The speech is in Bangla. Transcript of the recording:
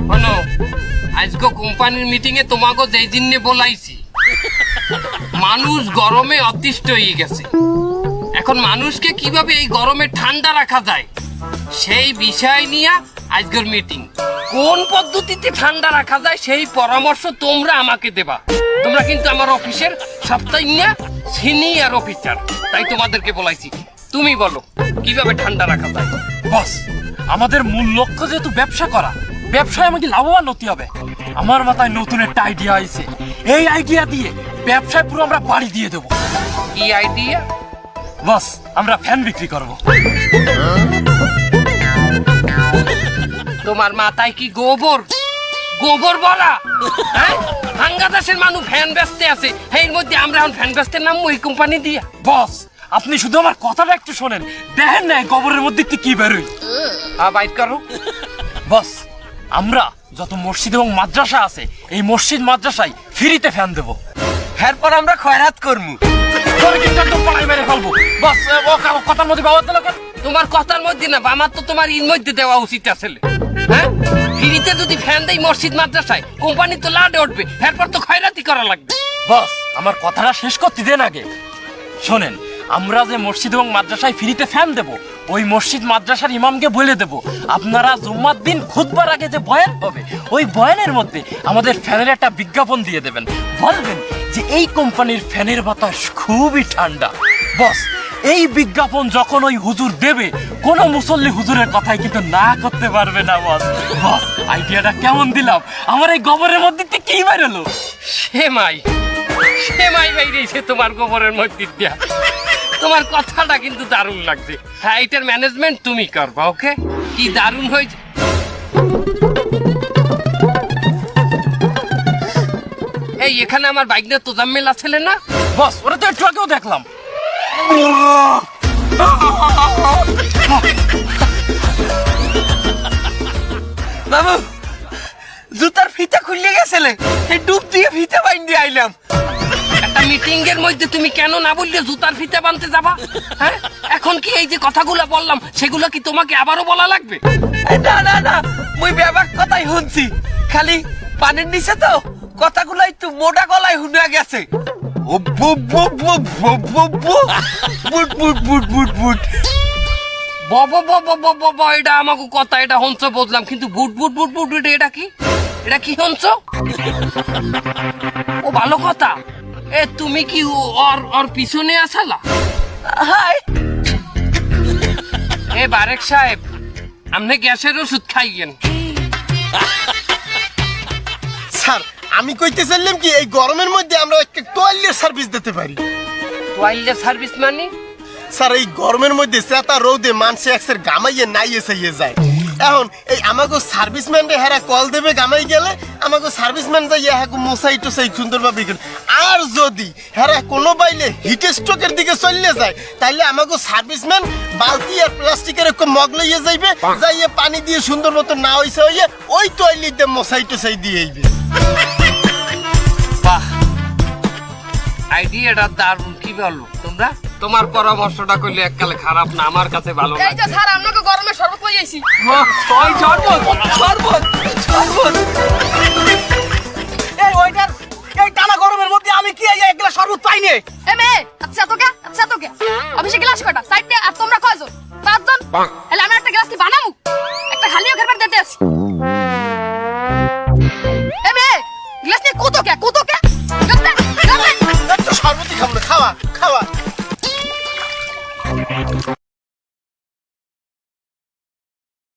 শোনো, আজকে কোম্পানির মিটিং এ তোমাকে যেই জন্য বলাইছি, মানুষ গরমে অতিষ্ঠ হয়ে গেছে। এখন মানুষকে কিভাবে এই গরমে ঠান্ডা রাখা যায় সেই বিষয় নিয়ে আজকের মিটিং। কোন পদ্ধতিতে ঠান্ডা রাখা যায় সেই পরামর্শ তোমরা আমাকে দেবা। তোমরা কিন্তু আমার অফিসের সপ্তাহে সিনিয়র অফিসার, তাই তোমাদেরকে বলাইছি। তুমি বলো কিভাবে ঠান্ডা রাখা যায়। বস, আমাদের মূল লক্ষ্য যেহেতু ব্যবসা করা, ব্যবসায় আমাকে লাভবান হতে হবে। আমার মাথায় নতুন একটা আইডিয়া আইছে। এই আইডিয়া দিয়ে ব্যবসায় পুরো আমরা বাড়ি দিয়ে দেবো। কি আইডিয়া? বস, আমরা ফ্যান বিক্রি করব। তোমার মাথায় কি গোবর গোবর বলা? হ্যাঁ, বাংলাদেশের মানুষ ফ্যান বেচতে আছে, এর মধ্যে আমরা এখন ফ্যান বেচতে নামবো এই কোম্পানি দিয়া? বস, আপনি শুধু আমার কথাটা একটু শোনেন। দেখেন না গোবরের মধ্যে কি বেরোয়। বাইট করো। বস, আমরা যত মসজিদ এবং মাদ্রাসা আছে, এই মসজিদ মাদ্রাসায় ফ্রিতে ফ্যান দেবো। এরপর আমরা খয়রাত করবো। বস, কথার মধ্যে বাবা দিল কেন? তোমার কথার মধ্যে না, আমার তো তোমার ইর মধ্যে দেওয়া উচিত আসলে। হ্যাঁ, ফ্রিতে যদি ফ্যান দেই মসজিদ মাদ্রাসায়, কোম্পানি তো লাডে উঠবে, এরপর তো খয়রাতি করা লাগবে। বস, আমার কথাটা শেষ করতে দেন আগে। শোনেন, আমরা যে মসজিদ এবং মাদ্রাসায় ফ্রিতে ফ্যান দেব, ওই মসজিদ মাদ্রাসার ইমামকে বলে দেব আপনারা জুম্মার দিন খুতবার আগে যে বয়ান হবে, ওই বয়ানের মধ্যে আমাদের ফ্যানের একটা বিজ্ঞাপন দিয়ে দেবেন। বলবেন যে এই কোম্পানির ফ্যানের বাতাস খুবই ঠান্ডা। বস, এই বিজ্ঞাপন যখন ওই হুজুর দেবে, কোনো মুসল্লি হুজুরের কথাই কিন্তু না করতে পারবে না। বস, বস, আইডিয়াটা কেমন দিলাম? আমার এই গোবরের মধ্যে কি বেরোলো? সেমাই বাইরেছে তোমার গোবরের মধ্যে দিয়া। তোমার কথাটা কিন্তু দারুণ লাগছে। হ্যাঁ, এটার ম্যানেজমেন্ট তুমি করবা। ওকে, কি দারুণ হয়েছে। এই এখানে আমার বাইক নিয়ে তোজাম্মেল আছে না? বস, ওরা তো একটু আগেও দেখলাম। বাবু, জুতার ফিতা খুললে গেছিলে, এই ডুব দিয়ে ফিতা বাইন্ধে আইলাম। একটা মিটিং এর মধ্যে তুমি কেন না বললে জুতার ফিতা বানতে যাবা? হ্যাঁ, এখন কি এই যে কথাগুলো বললাম সেগুলো কি তোমাকে আবারও বলা লাগবে? না না না, মুই ব্যাপার কথাই শুনছি, খালি পানির নিচে তো কথাগুলো একটু মোটা গলায় শুনে গেছে। এটা আমাকে কথা, এটা হংস বললাম, কিন্তু বুট বুট বুট বুট বুট এটা কি? এটা কি হংস? ও ভালো কথা। এ তুমি কি ওর পিছনে আসালা? এ বারেক সাহেব, আপনি গ্যাসের ওষুধ খাইয়েন। স্যার, আমি কইতে চাইলাম কি, এই গরমের মধ্যে আমরা একটা টয়লেট সার্ভিস দিতে পারি। টয়লেট সার্ভিস মানে? স্যার, এই গরমের মধ্যে চেতা রোদে মানুষে একসের গামাইয়ে নাইয়ে চাইয়ে যায়। এখন এই আমাকে সার্ভিসম্যানরে হেরা কল দেবে, গামাই গেলে আমাকে সার্ভিসম্যান যাইয়া হ্যাঁ মশাই টসাই সুন্দরভাবে। আর যদি হেরা কোনো বাইলে হিট স্ট্রোকের দিকে চলে যায়, তাইলে আমাকে সার্ভিসম্যান বালতি আর প্লাস্টিকের একটা মগ লইয়ে যাইবে, যাইয়ে পানি দিয়ে সুন্দর মতো না হইছে হইয়ে ওই টয়লেট দিয়ে মশাই টসাই দিয়ে আইবে। বাহ, আইডিয়াটা দারুণ। কি বলবো তোমরা? তোমার পরামর্শটা করলে এককালে খারাপ না, আমার কাছে ভালো লাগে। এই যে স্যার, আপনাকে গরমে শরবত লই আইছি। ওই শরবত শরবত শরবত। এই ওইটার এই টানা গরমের মধ্যে আমি কি এই এক গ্লাস শরবত পাই নে? এ মেয়ে, আচ্ছা তো কে অফিসে গ্লাস কয়টা? সাইডে। আর তোমরা কয়জন? 5 জন। তাহলে আমি একটা গ্লাস কি বানামু? একটা খালিও ঘর দিতে আছি। এ মেয়ে, গ্লাস নিয়ে কত কে গ্লাস নে। শরবতই খাবো না, খাওয়া খাওয়া।